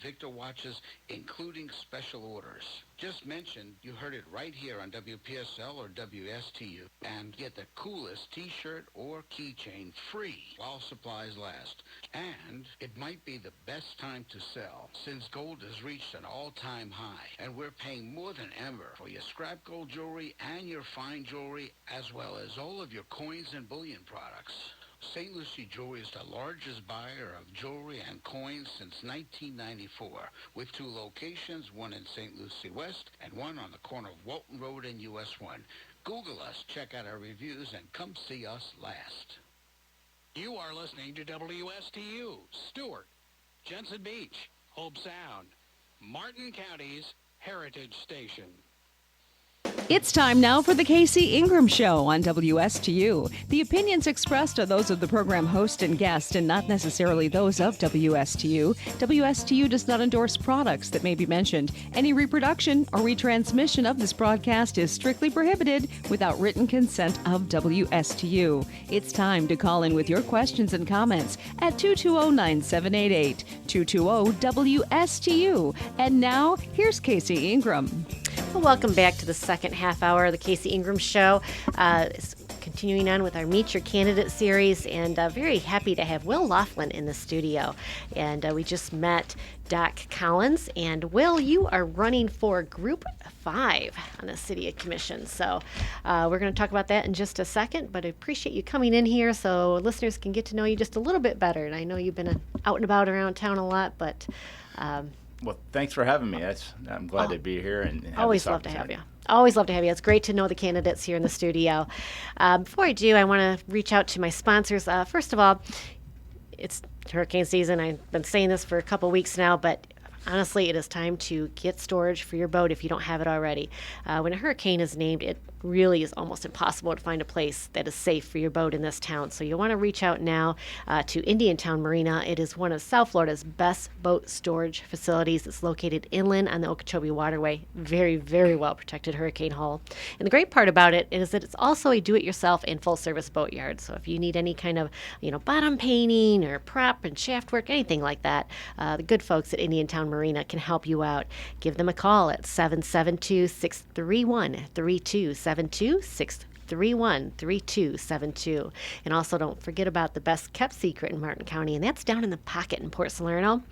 Victor watches, including special orders. Just mention you heard it right here on WPSL or WSTU and get the coolest t-shirt or keychain free while supplies last. And it might be the best time to sell since gold has reached an all-time high and we're paying more than ever for your scrap gold jewelry and your fine jewelry as well as all of your coins and bullion products. St. Lucie Jewelry is the largest buyer of jewelry and coins since 1994, with 2 locations, one in St. Lucie West and one on the corner of Walton Road and US 1. Google us, check out our reviews, and come see us last. You are listening to WSTU, Stewart, Jensen Beach, Hope Sound, Martin County's Heritage Station. It's time now for the Casey Ingram Show on WSTU. The opinions expressed are those of the program host and guest and not necessarily those of WSTU. WSTU does not endorse products that may be mentioned. Any reproduction or retransmission of this broadcast is strictly prohibited without written consent of WSTU. It's time to call in with your questions and comments at 220-9788, 220-WSTU. And now, here's Casey Ingram. Well, welcome back to the second half hour of the Casey Ingram Show. It's continuing on with our Meet Your Candidate series, and very happy to have Will Laughlin in the studio. And we just met Doc Collins. And Will, you are running for Group 5 on the City Commission. So we're going to talk about that in just a second, but I appreciate you coming in here so listeners can get to know you just a little bit better. And I know you've been out and about around town a lot, but... Well, thanks for having me. I'm glad to be here. And always love to have you. Always love to have you. It's great to know the candidates here in the studio. Before I do, I want to reach out to my sponsors. First of all, it's hurricane season. I've been saying this for a couple weeks now, but honestly, it is time to get storage for your boat if you don't have it already. When a hurricane is named, it really is almost impossible to find a place that is safe for your boat in this town. So you'll want to reach out now to Indiantown Marina. It is one of South Florida's best boat storage facilities. It's located inland on the Okeechobee Waterway. Very, very well protected hurricane hull. And the great part about it is that it's also a do-it-yourself and full-service boat yard. So if you need any kind of, bottom painting or prop and shaft work, anything like that, the good folks at Indiantown Marina can help you out. Give them a call at 772-631-3272. 631-3272. And also don't forget about the best kept secret in Martin County, and that's down in the Pocket in Port Salerno.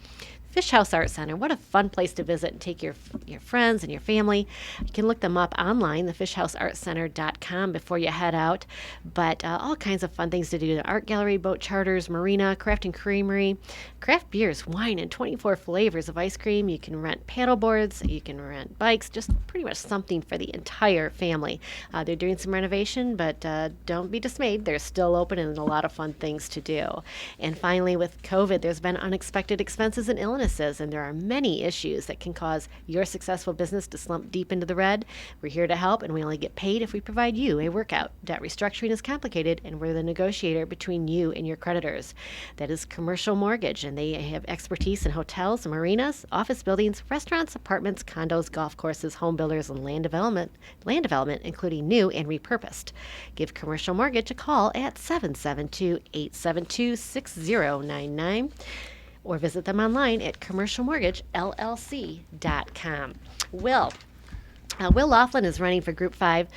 Fish House Art Center. What a fun place to visit and take your friends and your family. You can look them up online, thefishhouseartcenter.com, before you head out. But all kinds of fun things to do. The art gallery, boat charters, marina, craft and creamery, craft beers, wine, and 24 flavors of ice cream. You can rent paddle boards. You can rent bikes. Just pretty much something for the entire family. They're doing some renovation, but don't be dismayed. They're still open and a lot of fun things to do. And finally, with COVID, there's been unexpected expenses and illnesses, and there are many issues that can cause your successful business to slump deep into the red. We're here to help, and we only get paid if we provide you a workout. Debt restructuring is complicated, and we're the negotiator between you and your creditors. That is Commercial Mortgage, and they have expertise in hotels, marinas, office buildings, restaurants, apartments, condos, golf courses, home builders, and land development, including new and repurposed. Give Commercial Mortgage a call at 772-872-6099. or visit them online at commercialmortgagellc.com. Will Laughlin is running for Group 5.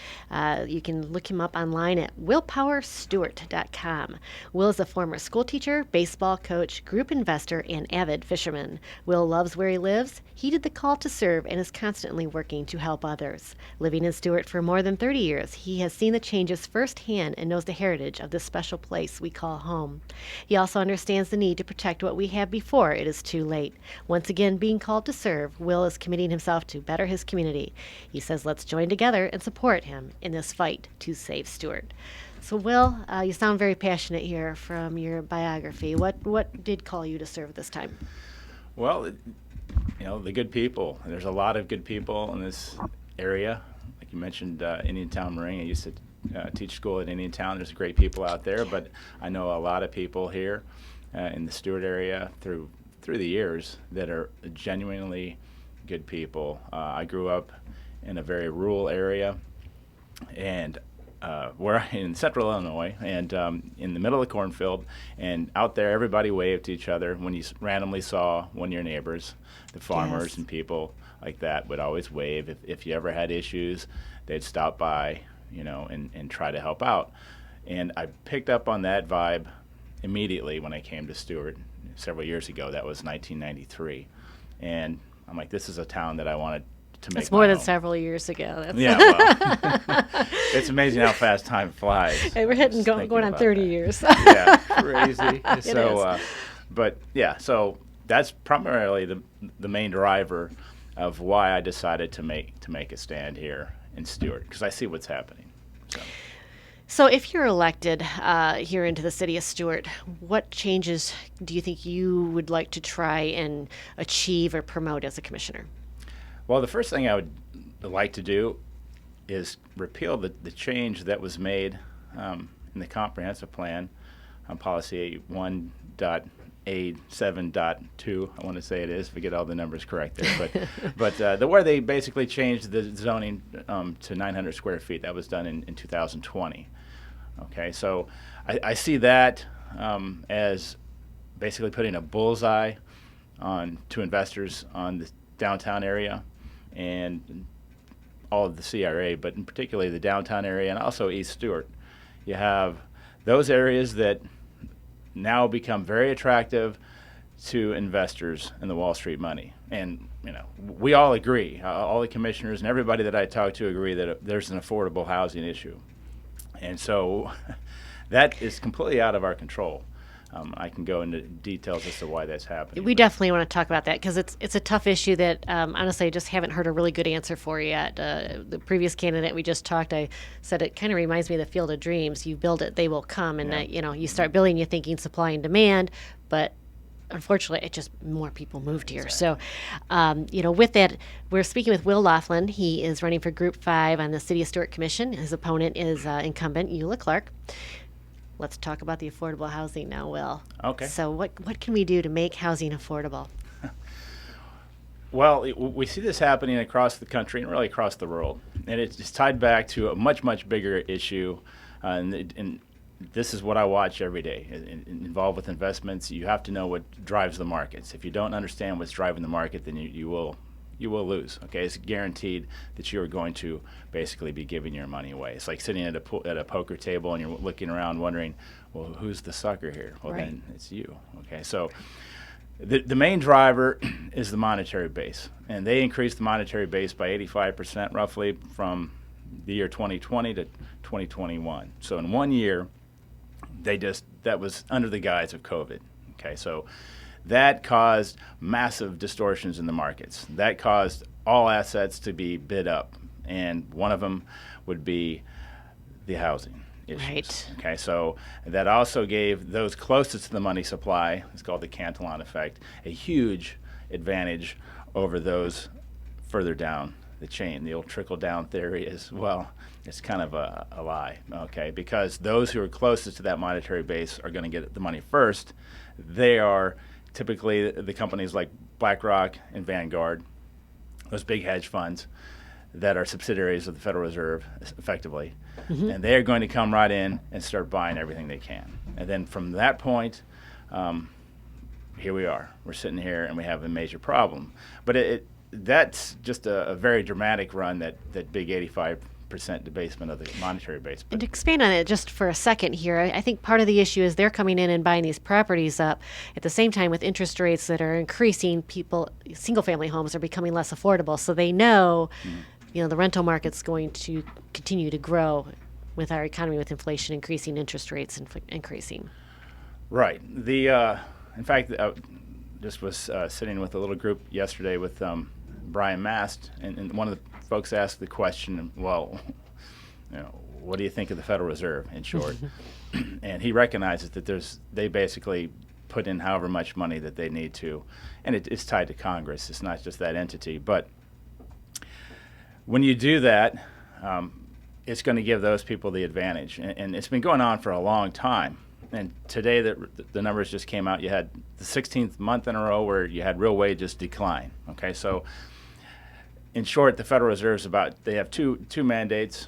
You can look him up online at willpowerstewart.com. Will is a former school teacher, baseball coach, group investor, and avid fisherman. Will loves where he lives, heeded the call to serve, and is constantly working to help others. Living in Stewart for more than 30 years, he has seen the changes firsthand and knows the heritage of this special place we call home. He also understands the need to protect what we have before it is too late. Once again, being called to serve, Will is committing himself to better his community. He says, let's join together and support him in this fight to save Stewart. So, Will, you sound very passionate here from your biography. What did call you to serve this time? Well, the good people. There's a lot of good people in this area. Like you mentioned, Indiantown Marine. I used to teach school at Indiantown. There's great people out there, but I know a lot of people here in the Stewart area through the years that are genuinely good people. I grew up in a very rural area, and we're in central Illinois, and in the middle of the cornfield, and out there everybody waved to each other. When you randomly saw one of your neighbors, the farmers Yes. and people like that would always wave. If you ever had issues, they'd stop by, and try to help out. And I picked up on that vibe immediately when I came to Stewart several years ago. That was 1993. And I'm like, this is a town that I wanted to make That's more my than own. several years ago. That's Yeah, well, it's amazing how fast time flies. Hey, we're Just going thinking on about 30 that. years. Yeah, crazy. It is. But yeah, so that's primarily the main driver of why I decided to make a stand here in Stewart, because I see what's happening. So if you're elected here into the city of Stewart, what changes do you think you would like to try and achieve or promote as a commissioner? Well, the first thing I would like to do is repeal the change that was made in the comprehensive plan on policy 1.A7.2. I want to say it is, if I get all the numbers correct there. But where they basically changed the zoning to 900 square feet. That was done in 2020. Okay, so I see that as basically putting a bullseye to investors on the downtown area and all of the CRA, but in particularly the downtown area and also East Stewart. You have those areas that now become very attractive to investors in the Wall Street money. And we all agree, all the commissioners and everybody that I talk to agree that there's an affordable housing issue. And so that is completely out of our control. I can go into details as to why that's happening. We definitely want to talk about that because it's a tough issue that honestly I just haven't heard a really good answer for yet. The previous candidate we just talked, I said it kind of reminds me of the Field of Dreams. You build it, they will come, and you start building, you're thinking supply and demand, but unfortunately, it just more people moved here. Exactly. So, with that, we're speaking with Will Laughlin. He is running for Group 5 on the City of Stewart Commission. His opponent is incumbent Eula Clark. Let's talk about the affordable housing now, Will. Okay. So what can we do to make housing affordable? Well, we see this happening across the country and really across the world. And it's tied back to a much, much bigger issue. And this is what I watch every day. Involved with investments, you have to know what drives the markets. If you don't understand what's driving the market, then you will lose. Okay, it's guaranteed that you are going to basically be giving your money away. It's like sitting at a poker table and you're looking around wondering, well, who's the sucker here? Well, Right. then it's you. Okay, so the main driver is the monetary base, and they increased the monetary base by 85% roughly from the year 2020 to 2021. So in 1 year, that was under the guise of COVID. Okay, so that caused massive distortions in the markets. That caused all assets to be bid up, and one of them would be the housing issues. Right. Okay, so that also gave those closest to the money supply, it's called the Cantillon effect, a huge advantage over those further down the chain. The old trickle-down theory is, well, it's kind of a lie, okay, because those who are closest to that monetary base are going to get the money first. They are typically the companies like BlackRock and Vanguard, those big hedge funds that are subsidiaries of the Federal Reserve, effectively. Mm-hmm. And they are going to come right in and start buying everything they can. And then from that point, here we are. We're sitting here and we have a major problem. But that's just a very dramatic run, that big 85% debasement of the monetary base. And to expand on it just for a second here, I think part of the issue is they're coming in and buying these properties up. At the same time, with interest rates that are increasing, single-family homes are becoming less affordable. So they know, the rental market's going to continue to grow with our economy, with inflation increasing, interest rates increasing. Right. In fact, I just was sitting with a little group yesterday with Brian Mast, and one of the folks asked the question, well, what do you think of the Federal Reserve, in short? And he recognizes that they basically put in however much money that they need to, and it's tied to Congress. It's not just that entity. But when you do that, it's going to give those people the advantage. And it's been going on for a long time. And today the numbers just came out. You had the 16th month in a row where you had real wages decline. Okay, so in short, the Federal Reserve's they have two mandates.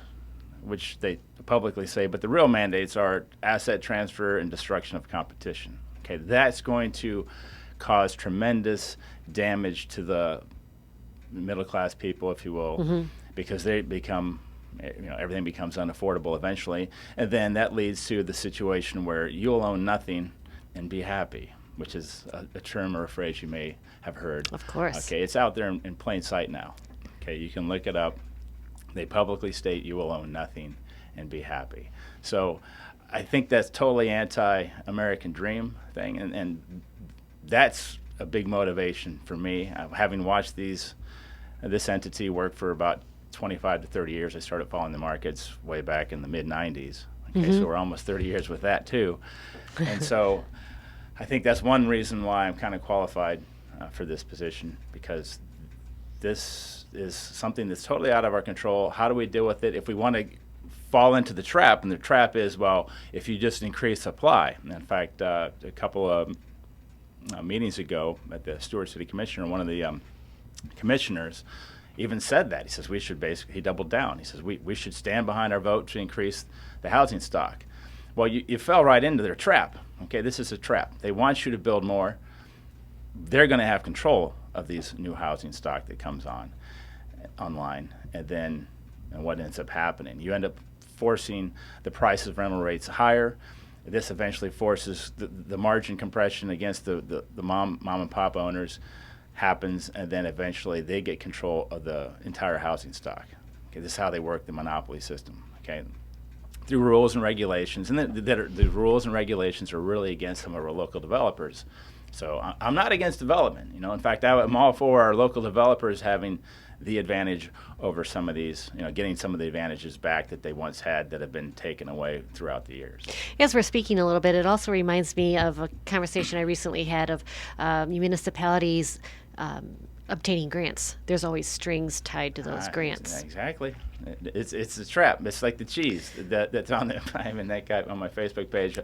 which they publicly say, but the real mandates are asset transfer and destruction of competition. Okay, that's going to cause tremendous damage to the middle class people, if you will, because they become, everything becomes unaffordable eventually, and then that leads to the situation where you'll own nothing and be happy, which is a term or a phrase you may have heard. Of course. Okay, it's out there in plain sight now. Okay, you can look it up. They publicly state you will own nothing and be happy. So I think that's totally anti-American dream thing, and that's a big motivation for me. Having watched this entity work for about 25 to 30 years, I started following the markets way back in the mid-'90s. Okay, so we're almost 30 years with that too. And so I think that's one reason why I'm kind of qualified for this position, because this is something that's totally out of our control. How do we deal with it if we want to fall into the trap? And the trap is, well, if you just increase supply. And in fact, a couple of meetings ago at the Stewart City Commissioner, one of the commissioners even said that. He says we should he doubled down. He says we should stand behind our vote to increase the housing stock. Well, you fell right into their trap. Okay, this is a trap. They want you to build more. They're going to have control of these new housing stock that comes online, and what ends up happening? You end up forcing the prices of rental rates higher. This eventually forces the margin compression against the mom and pop owners happens, and then eventually they get control of the entire housing stock. Okay, this is how they work the monopoly system. Okay, through rules and regulations, and the rules and regulations are really against some of our local developers. So I'm not against development. In fact, I'm all for our local developers having the advantage over some of these, getting some of the advantages back that they once had that have been taken away throughout the years. As we're speaking a little bit, it also reminds me of a conversation I recently had of municipalities obtaining grants. There's always strings tied to those grants. Exactly. It's a trap. It's like the cheese that's on there. I mean, that guy on my Facebook page,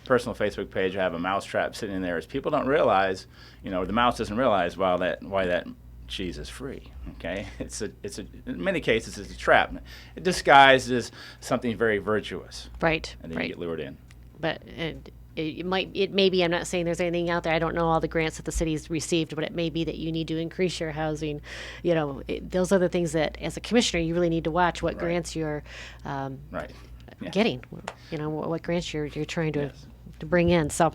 personal Facebook page, I have a mouse trap sitting in there. Is people don't realize, the mouse doesn't realize why that cheese is free. Okay, it's in many cases it's a trap. It disguised as something very virtuous. Right. And then you get lured in. But it may be, I'm not saying there's anything out there. I don't know all the grants that the city's received, but it may be that you need to increase your housing. Those are the things that, as a commissioner, you really need to watch what grants you're getting. What grants you're trying to bring in. So,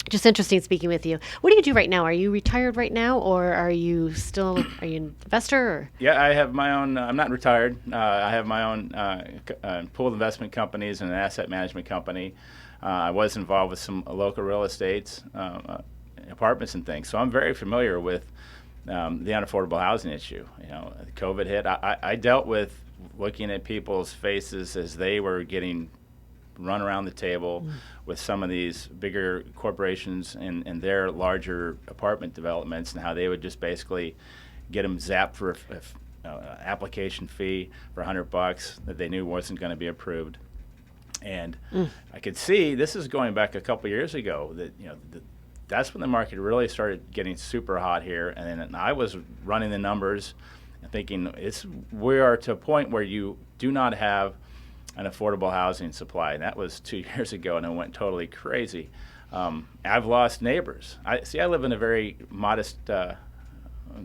just interesting speaking with you. What do you do right now? Are you retired right now, or are you an investor? Or? Yeah, I have my own. I'm not retired. I have my own pooled investment companies and an asset management company. I was involved with some local real estates, apartments and things. So I'm very familiar with the unaffordable housing issue. COVID hit. I dealt with looking at people's faces as they were getting run around the table with some of these bigger corporations and their larger apartment developments, and how they would just basically get them zapped for an application fee for $100 that they knew wasn't going to be approved. And I could see, this is going back a couple years ago, that that's when the market really started getting super hot here. And then I was running the numbers and thinking, we are to a point where you do not have an affordable housing supply. And that was 2 years ago, and it went totally crazy. I've lost neighbors. I live in a very modest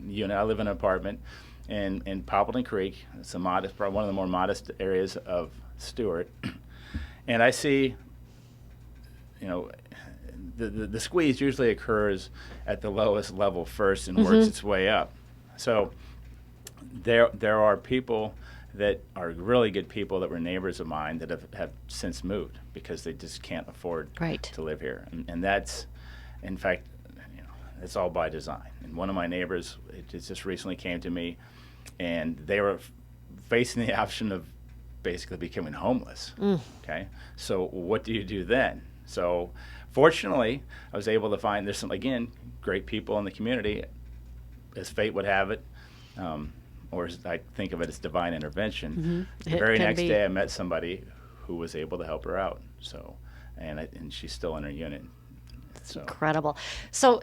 unit. I live in an apartment in Poppleton Creek. It's probably one of the more modest areas of Stewart. And I see, the squeeze usually occurs at the lowest level first and works its way up. So there are people that are really good people that were neighbors of mine that have since moved because they just can't afford to live here. And that's, in fact, it's all by design. And one of my neighbors, it just recently came to me, and they were facing the option of basically becoming homeless. Okay, so what do you do then? So fortunately, I was able to find there's some, again, great people in the community, as fate would have it, or as I think of it as divine intervention. The very next day, I met somebody who was able to help her out. So, and she's still in her unit. So incredible. So,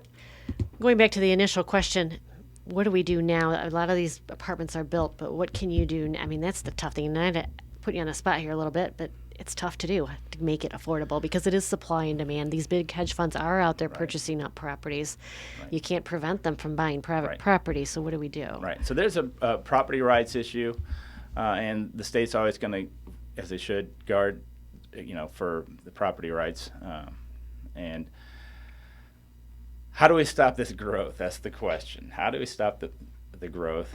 going back to the initial question, what do we do now? A lot of these apartments are built, but what can you do? I mean, that's the tough thing. put you on a spot here a little bit, but it's tough to do to make it affordable because it is supply and demand. These big hedge funds are out there purchasing up properties. Right. You can't prevent them from buying private property. So what do we do? Right. So there's a property rights issue, and the state's always going to, as they should, guard, for the property rights. And how do we stop this growth? That's the question. How do we stop the growth?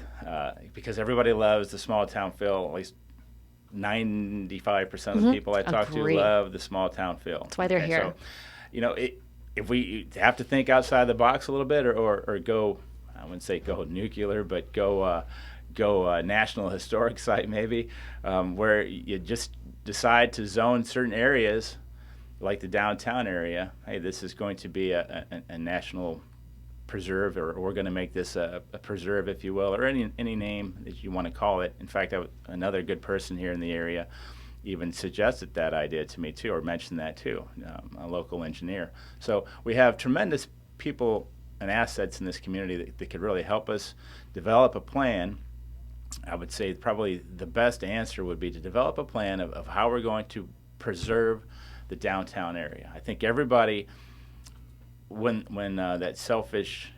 Because everybody loves the small town feel. At least 95% of the people I talk to love the small town feel. That's why they're here. So, if we have to think outside the box a little bit, or go, I wouldn't say go nuclear, but go national historic site maybe, where you just decide to zone certain areas, like the downtown area. Hey, this is going to be a national preserve, or we're going to make this a preserve, if you will, or any name that you want to call it. In fact, another good person here in the area even suggested that idea to me too, or mentioned that too, a local engineer. So we have tremendous people and assets in this community that could really help us develop a plan. I would say probably the best answer would be to develop a plan of how we're going to preserve the downtown area. I think everybody, when that Selfish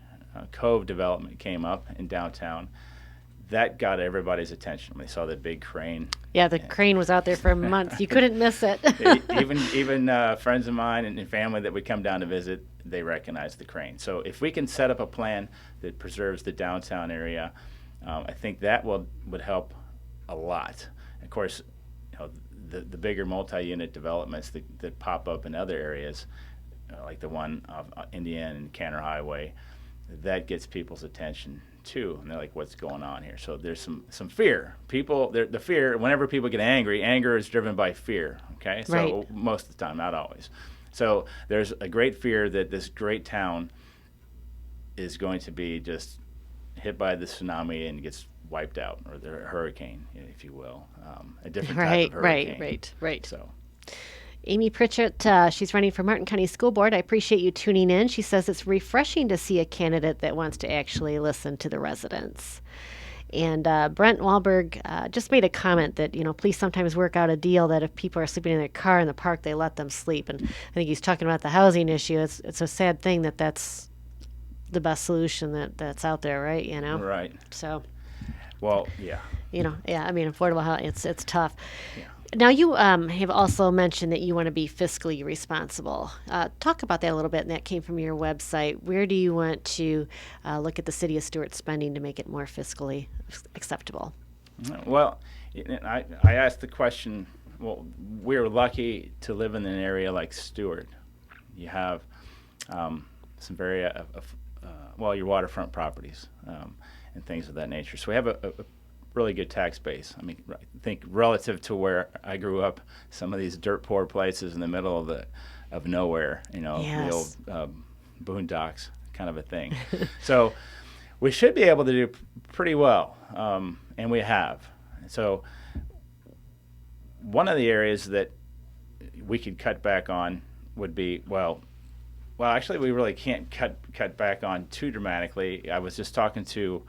Cove development came up in downtown, that got everybody's attention when they saw the big crane. Yeah, the crane was out there for months. You couldn't miss it. even friends of mine and family that would come down to visit, they recognized the crane. So if we can set up a plan that preserves the downtown area, I think that would help a lot. Of course, the bigger multi-unit developments that pop up in other areas, like the one off Indiana and Canner Highway, that gets people's attention too, and they're like, what's going on here? So there's some fear. The fear, whenever people get angry, anger is driven by fear, okay? So most of the time, not always. So there's a great fear that this great town is going to be just hit by the tsunami and gets wiped out, or the hurricane, if you will, a different type of hurricane. Right. So, Amy Pritchett, she's running for Martin County School Board. I appreciate you tuning in. She says it's refreshing to see a candidate that wants to actually listen to the residents. And Brent Wahlberg just made a comment that, police sometimes work out a deal that if people are sleeping in their car in the park, they let them sleep. And I think he's talking about the housing issue. It's a sad thing that's the best solution that's out there, right? Right. So. Well, yeah. Affordable housing, it's tough. Yeah. Now, you have also mentioned that you want to be fiscally responsible. Talk about that a little bit, and that came from your website. Where do you want to look at the city of Stuart spending to make it more fiscally acceptable? Well, I asked the question, well, we're lucky to live in an area like Stuart. You have some very, your waterfront properties and things of that nature. So we have a really good tax base. I think relative to where I grew up, some of these dirt poor places in the middle of nowhere, the old boondocks kind of a thing. So we should be able to do pretty well, and we have. So one of the areas that we could cut back on would be, actually we really can't cut back on too dramatically. I was just talking to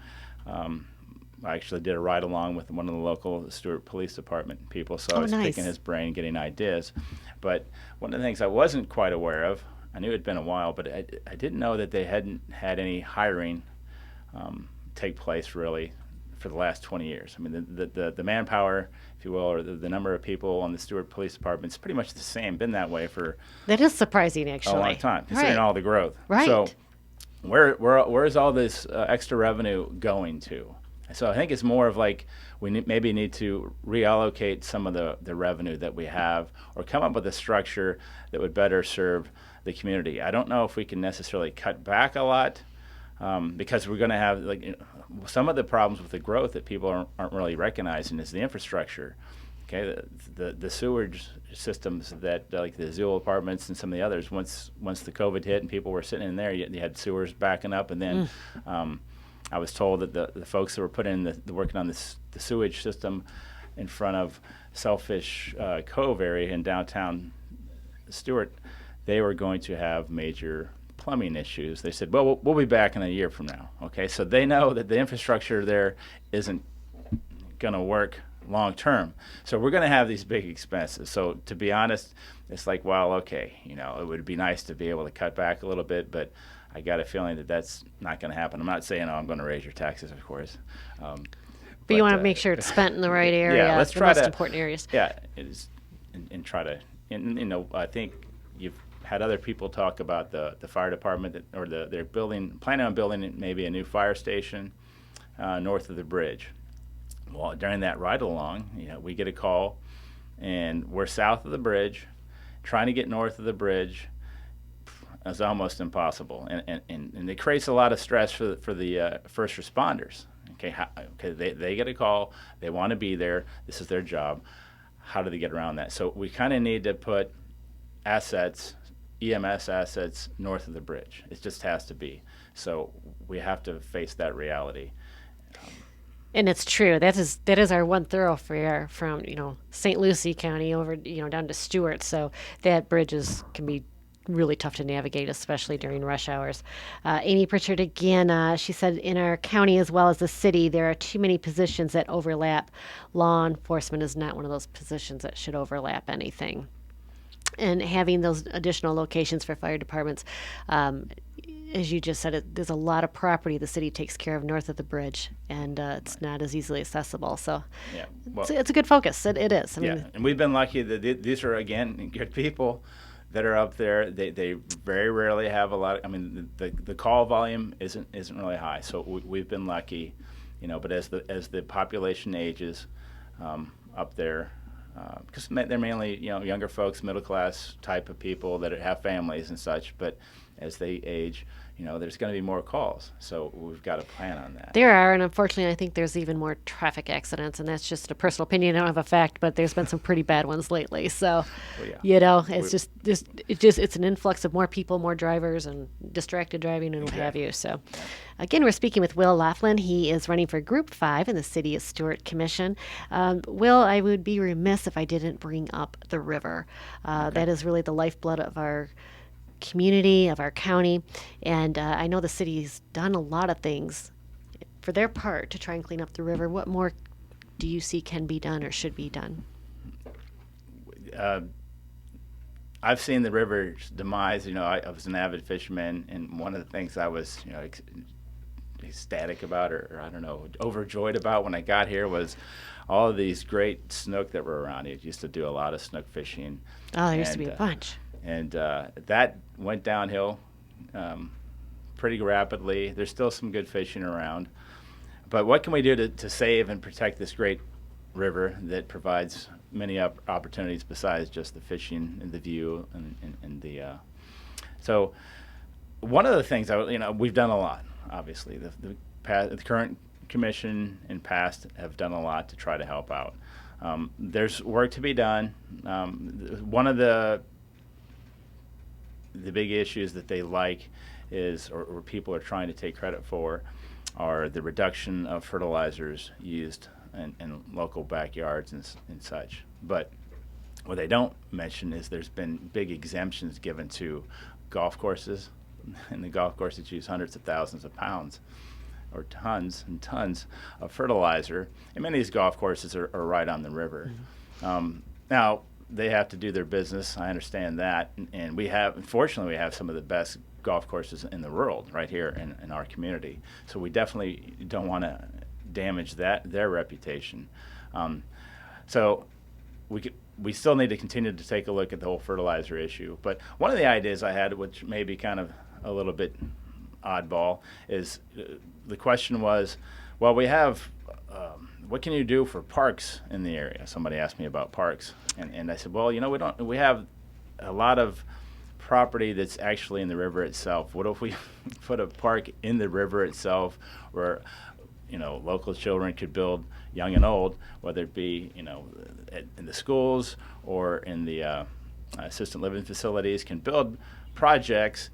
I actually did a ride along with one of the local Stuart Police Department people, so I was picking his brain, getting ideas. But one of the things I wasn't quite aware of, I knew it had been a while, but I didn't know that they hadn't had any hiring take place really for the last 20 years. I mean, the manpower, if you will, or the number of people on the Stuart Police Department is pretty much the same, been that way for that is surprising, actually. a long time, considering all the growth. Right. So where is all this extra revenue going to? So I think it's more of like we maybe need to reallocate some of the revenue that we have, or come up with a structure that would better serve the community. I don't know if we can necessarily cut back a lot, because we're going to have some of the problems with the growth that people aren't really recognizing is the infrastructure. Okay, the sewage systems that like the Zool apartments and some of the others. Once the COVID hit and people were sitting in there, you had sewers backing up, and then. I was told that the folks that were putting working on the sewage system in front of Selfish Cove area in downtown Stuart, they were going to have major plumbing issues. They said, well, we'll be back in a year from now. Okay, so they know that the infrastructure there isn't going to work long term. So we're going to have these big expenses. So to be honest, it's like, well, okay, it would be nice to be able to cut back a little bit, but I got a feeling that that's not going to happen. I'm not saying, I'm going to raise your taxes, of course. But you want to make sure it's spent in the right area, yeah, let's the try most to, important areas. Yeah, it is, and try to, I think you've had other people talk about the fire department they're planning on building maybe a new fire station north of the bridge. Well, during that ride along, we get a call, and we're south of the bridge, trying to get north of the bridge is almost impossible, and it creates a lot of stress for the first responders. Okay, they get a call, they want to be there, this is their job. How do they get around that? So we kind of need to put EMS assets north of the bridge. It just has to be. So we have to face that reality. And it's true. That is our one thoroughfare from St. Lucie County over down to Stewart. So that bridge can be really tough to navigate, especially during rush hours. Amy Pritchard again. She said, in our county as well as the city, there are too many positions that overlap. Law enforcement is not one of those positions that should overlap anything. And having those additional locations for fire departments, as you just said, there's a lot of property the city takes care of north of the bridge, and it's not as easily accessible. So yeah, well, it's a good focus. It is. I mean, and we've been lucky that these are, again, good people that are up there. They very rarely have a lot. The call volume isn't really high, so we've been lucky, But as the population ages up there, because they're mainly younger folks, middle class type of people that have families and such, but as they age, there's going to be more calls. So we've got to plan on that. There are, and unfortunately, I think there's even more traffic accidents, and that's just a personal opinion. I don't have a fact, but there's been some pretty bad ones lately. So, it's an influx of more people, more drivers, and distracted driving, and what have you. So, again, we're speaking with Will Laughlin. He is running for Group 5 in the City of Stewart Commission. Will, I would be remiss if I didn't bring up the river. That is really the lifeblood of our community, of our county, and I know the city's done a lot of things for their part to try and clean up the river. What more do you see can be done or should be done? I've seen the river's demise. I was an avid fisherman, and one of the things I was ecstatic about, or I don't know, overjoyed about when I got here was all of these great snook that were around. I used to do a lot of snook fishing. Oh, there used to be a bunch. And that went downhill pretty rapidly. There's still some good fishing around. But what can we do to save and protect this great river that provides many opportunities besides just the fishing and the view and the... So one of the things, we've done a lot, obviously. The current commission and past have done a lot to try to help out. There's work to be done. One of the big issues that they like is, or people are trying to take credit for, are the reduction of fertilizers used in local backyards and such. But what they don't mention is there's been big exemptions given to golf courses, and the golf courses use hundreds of thousands of pounds or tons and tons of fertilizer, and many of these golf courses are right on the river. Mm-hmm. Now, they have to do their business. I understand that, and unfortunately, we have some of the best golf courses in the world right here in our community. So we definitely don't want to damage their reputation. So we still need to continue to take a look at the whole fertilizer issue. But one of the ideas I had, which may be kind of a little bit oddball, is the question was, well, we have. What can you do for parks in the area? Somebody asked me about parks, and I said, well, we have a lot of property that's actually in the river itself. What if we put a park in the river itself, where local children could build, young and old, whether it be in the schools or in the assisted living facilities, can build projects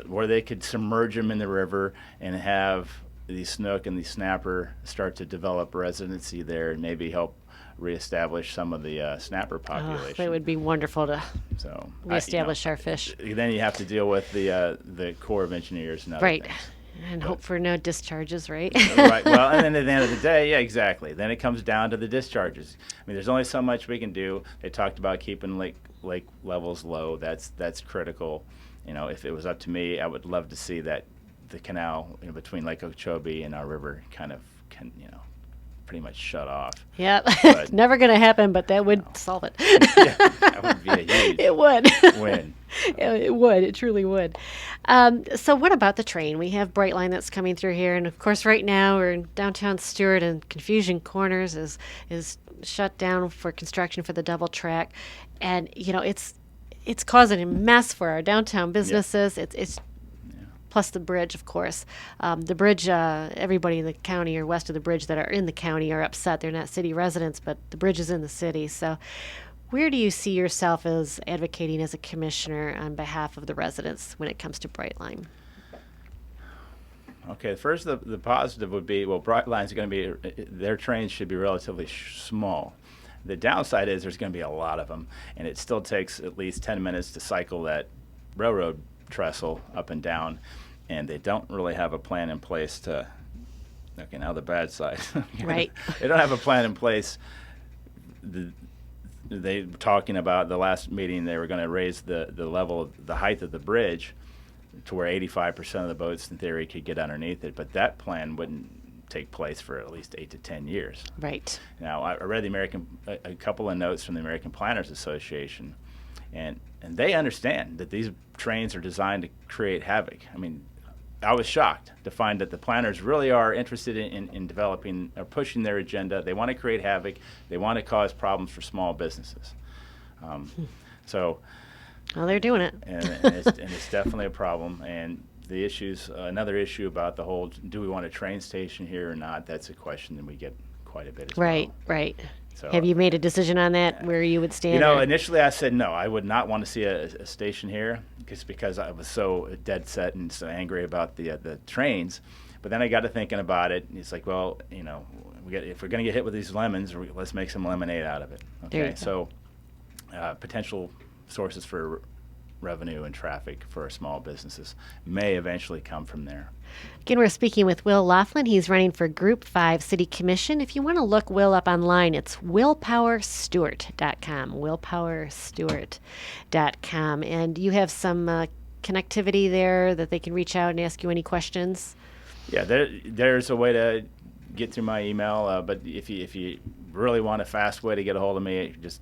where they could submerge them in the river and have these snook and these snapper start to develop residency there, and maybe help reestablish some of the snapper population. That would be wonderful to reestablish our fish. Then you have to deal with the Corps of Engineers and other things. And hope for no discharges, right? Right. Well, and then at the end of the day, yeah, exactly. Then it comes down to the discharges. I mean, there's only so much we can do. They talked about keeping lake levels low. That's critical. If it was up to me, I would love to see that the canal between Lake Okeechobee and our river can pretty much shut off. Yep. But, Never going to happen, but that would solve it. Yeah, that would be a huge It would. win. It would. It truly would. So what about the train? We have Brightline that's coming through here. And, of course, right now we're in downtown Stewart, and Confusion Corners is shut down for construction for the double track. And, it's causing a mess for our downtown businesses. Yep. It's plus the bridge, of course. The bridge, everybody in the county or west of the bridge that are in the county are upset. They're not city residents, but the bridge is in the city. So where do you see yourself as advocating as a commissioner on behalf of the residents when it comes to Brightline? Okay, first the positive would be, well, Brightline's going to be, their trains should be relatively small. The downside is there's going to be a lot of them, and it still takes at least 10 minutes to cycle that railroad trestle up and down, and they don't really have a plan in place to, okay, now the bad side. Right. They don't have a plan in place. They were talking about the last meeting, they were going to raise the level, the height of the bridge to where 85% of the boats in theory could get underneath it, but that plan wouldn't take place for at least 8 to 10 years. Right. Now, I read a couple of notes from the American Planners Association, and they understand that these trains are designed to create havoc. I mean, I was shocked to find that the planners really are interested in developing or pushing their agenda. They want to create havoc. They want to cause problems for small businesses. So, well, they're doing it. and it's definitely a problem. And the issues, another issue about the whole, do we want a train station here or not? That's a question that we get quite a bit as well. Right. So, have you made a decision on that, where you would stand? Initially I said no. I would not want to see a station here because I was so dead set and so angry about the trains. But then I got to thinking about it, and it's like, well, if we're going to get hit with these lemons, let's make some lemonade out of it. Okay, so potential sources for revenue and traffic for our small businesses may eventually come from there. Again, we're speaking with Will Laughlin. He's running for Group 5 City Commission. If you want to look Will up online, it's willpowerstewart.com, willpowerstewart.com. And you have some connectivity there that they can reach out and ask you any questions? Yeah, there's a way to get through my email, but if you really want a fast way to get a hold of me, just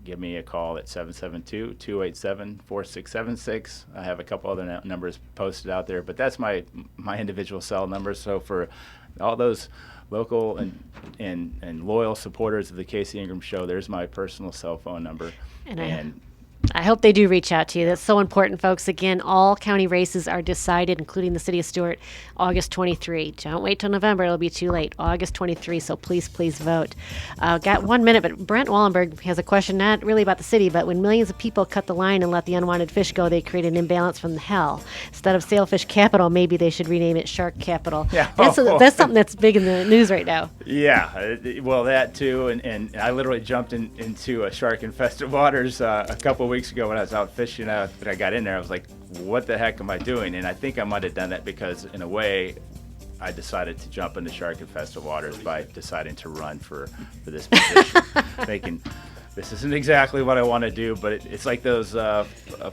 give me a call at 772-287-4676. I have a couple other numbers posted out there, but that's my individual cell number. So for all those local and loyal supporters of the Casey Ingram Show, there's my personal cell phone number. And I hope they do reach out to you. That's so important, folks. Again, all county races are decided, including the city of Stewart, August 23. Don't wait till November. It'll be too late. August 23, so please vote. Got 1 minute, but Brent Wallenberg has a question, not really about the city, but when millions of people cut the line and let the unwanted fish go, they create an imbalance from hell. Instead of Sailfish Capital, maybe they should rename it Shark Capital. Yeah. That's something that's big in the news right now. Yeah, well, that too, and I literally jumped into shark-infested waters a couple of weeks ago when I was out fishing. When I got in there, I was like, what the heck am I doing? And I think I might have done that because, in a way, I decided to jump into shark-infested waters by deciding to run for this position, thinking, this isn't exactly what I want to do, but it's like those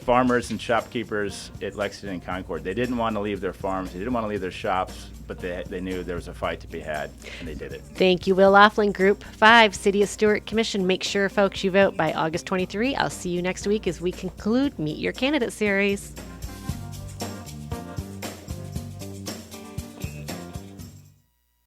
farmers and shopkeepers at Lexington and Concord. They didn't want to leave their farms. They didn't want to leave their shops, but they knew there was a fight to be had, and they did it. Thank you, Will Laughlin, Group 5, City of Stewart Commission. Make sure, folks, you vote by August 23. I'll see you next week as we conclude Meet Your Candidate series.